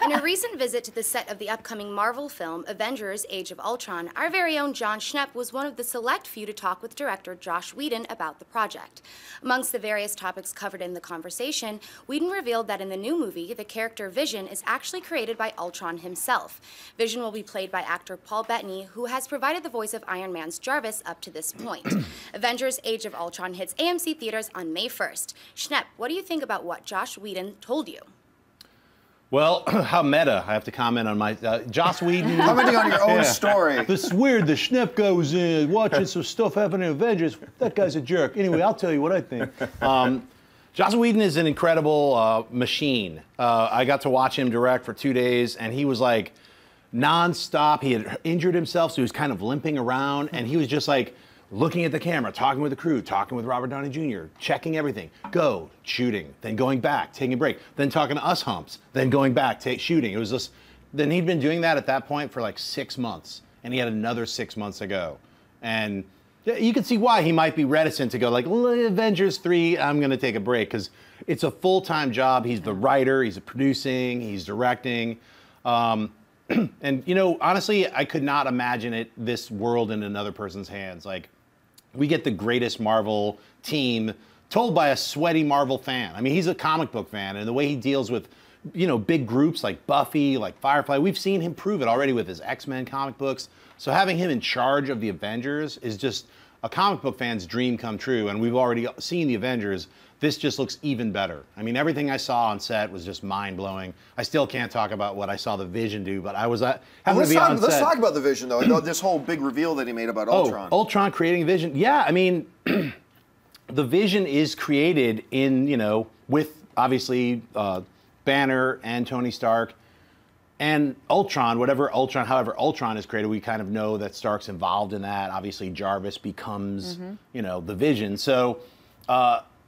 In a recent visit to the set of the upcoming Marvel film, Avengers: Age of Ultron, our very own Jon Schnepp was one of the select few to talk with director Joss Whedon about the project. Amongst the various topics covered in the conversation, Whedon revealed that in the new movie, the character Vision is actually created by Ultron himself. Vision will be played by actor Paul Bettany, who has provided the voice of Iron Man's Jarvis up to this point. Avengers: Age of Ultron hits AMC Theatres on May 1st. Schnepp, what do you think about what Joss Whedon told you? Well, how meta. I have to comment on my Joss Whedon. Commenting on your own story. It's weird. The Schnepp goes in watching some stuff happening in Avengers. That guy's a jerk. Anyway, I'll tell you what I think. Joss Whedon is an incredible machine. I got to watch him direct for 2 days, and he was like nonstop. He had injured himself, so he was kind of limping around, and he was just like looking at the camera, talking with the crew, talking with Robert Downey Jr., checking everything. Go, shooting, then going back, taking a break, then talking to us humps, then going back, shooting. It was just, then he'd been doing that at that point for like 6 months, and he had another 6 months to go. And you can see why he might be reticent to go like, Avengers 3, I'm gonna take a break, because it's a full-time job. He's the writer, he's producing, he's directing. And you know, honestly, I could not imagine this world in another person's hands. Like, we get the greatest Marvel team told by a sweaty Marvel fan. I mean, he's a comic book fan, and the way he deals with, you know, big groups like Buffy, like Firefly, we've seen him prove it already with his X-Men comic books. So having him in charge of the Avengers is just a comic book fan's dream come true, and we've already seen the Avengers. This just looks even better. I mean, everything I saw on set was just mind-blowing. I still can't talk about what I saw the Vision do, but I was happened to be on set. Let's talk about the Vision, though. This whole big reveal that he made about Ultron. Ultron creating Vision. Yeah, I mean, the Vision is created in, you know, with obviously Banner and Tony Stark and Ultron, however Ultron is created, we kind of know that Stark's involved in that. Obviously, Jarvis becomes, you know, the Vision. So,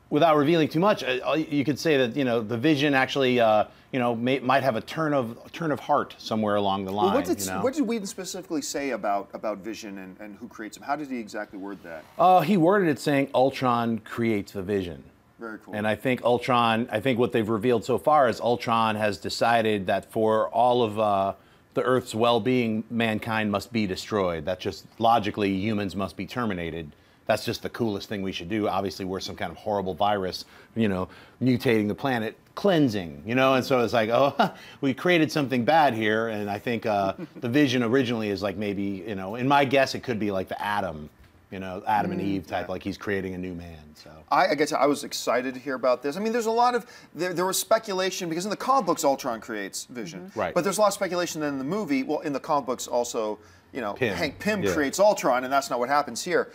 without revealing too much, you could say that, you know, the Vision actually, you know, might have a turn of heart somewhere along the line. Well, what did Whedon specifically say about Vision and who creates him? How did he exactly word that? He worded it saying Ultron creates the Vision. Very cool. And I think what they've revealed so far is Ultron has decided that for all of the Earth's well-being, mankind must be destroyed. That just logically humans must be terminated. That's just the coolest thing we should do. Obviously, we're some kind of horrible virus, you know, mutating the planet, cleansing, you know? And so it's like, oh, we created something bad here. And I think the Vision originally is like maybe, you know, in my guess, it could be like the Adam, you know, Adam and Eve type, like he's creating a new man, so. I guess I was excited to hear about this. I mean, there's a lot of, there was speculation, because in the comic books, Ultron creates Vision. Right. But there's a lot of speculation that in the movie, well, in the comic books also, you know, Hank Pym Yeah. creates Ultron, and that's not what happens here.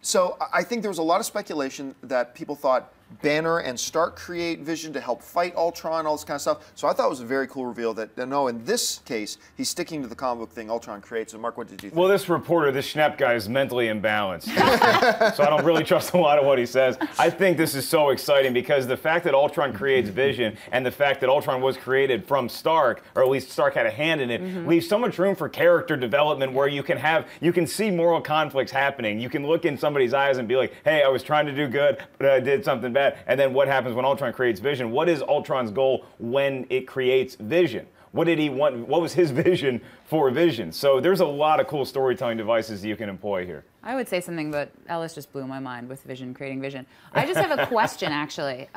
So I think there was a lot of speculation that people thought Banner and Stark create Vision to help fight Ultron, all this kind of stuff. So I thought it was a very cool reveal that, no, in this case, he's sticking to the comic book thing Ultron creates. And Mark, what did you think? Well, this reporter, this Schnepp guy, is mentally imbalanced. So I don't really trust a lot of what he says. I think this is so exciting because the fact that Ultron creates Vision and the fact that Ultron was created from Stark, or at least Stark had a hand in it, leaves so much room for character development where you can see moral conflicts happening. You can look in somebody's eyes and be like, hey, I was trying to do good, but I did something bad. And then what happens when Ultron creates Vision? What is Ultron's goal when it creates Vision? What did he want? What was his vision for Vision? So there's a lot of cool storytelling devices that you can employ here. I would say something, but Ellis just blew my mind with Vision creating Vision. I just have a question, actually,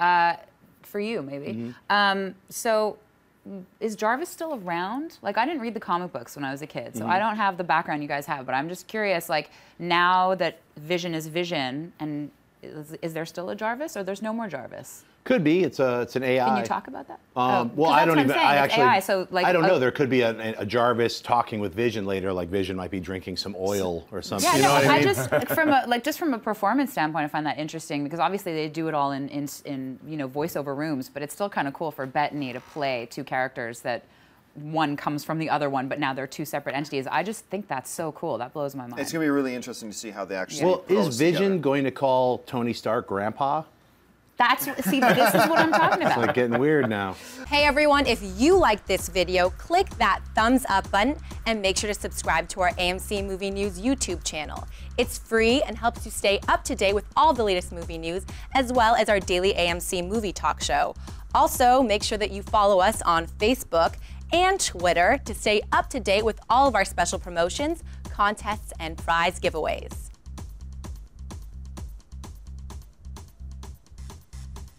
for you, maybe. So is Jarvis still around? Like, I didn't read the comic books when I was a kid, so I don't have the background you guys have, but I'm just curious, like, now that Vision is Vision, and is there still a Jarvis, or there's no more Jarvis? Could be. It's an AI. Can you talk about that? Well, I don't even. I actually. AI, so like, I don't know. There could be a Jarvis talking with Vision later. Like Vision might be drinking some oil or something. Yeah, you know what I mean? just from a performance standpoint, I find that interesting because obviously they do it all in you know, voiceover rooms, but it's still kind of cool for Bettany to play two characters that one comes from the other one, but now they're two separate entities. I just think that's so cool. That blows my mind. It's going to be really interesting to see how they actually. Well, is Vision going to call Tony Stark Grandpa? See, this is what I'm talking about. It's like getting weird now. Hey everyone, if you like this video, click that thumbs up button and make sure to subscribe to our AMC Movie News YouTube channel. It's free and helps you stay up to date with all the latest movie news, as well as our daily AMC movie talk show. Also, make sure that you follow us on Facebook and Twitter to stay up to date with all of our special promotions, contests, and prize giveaways.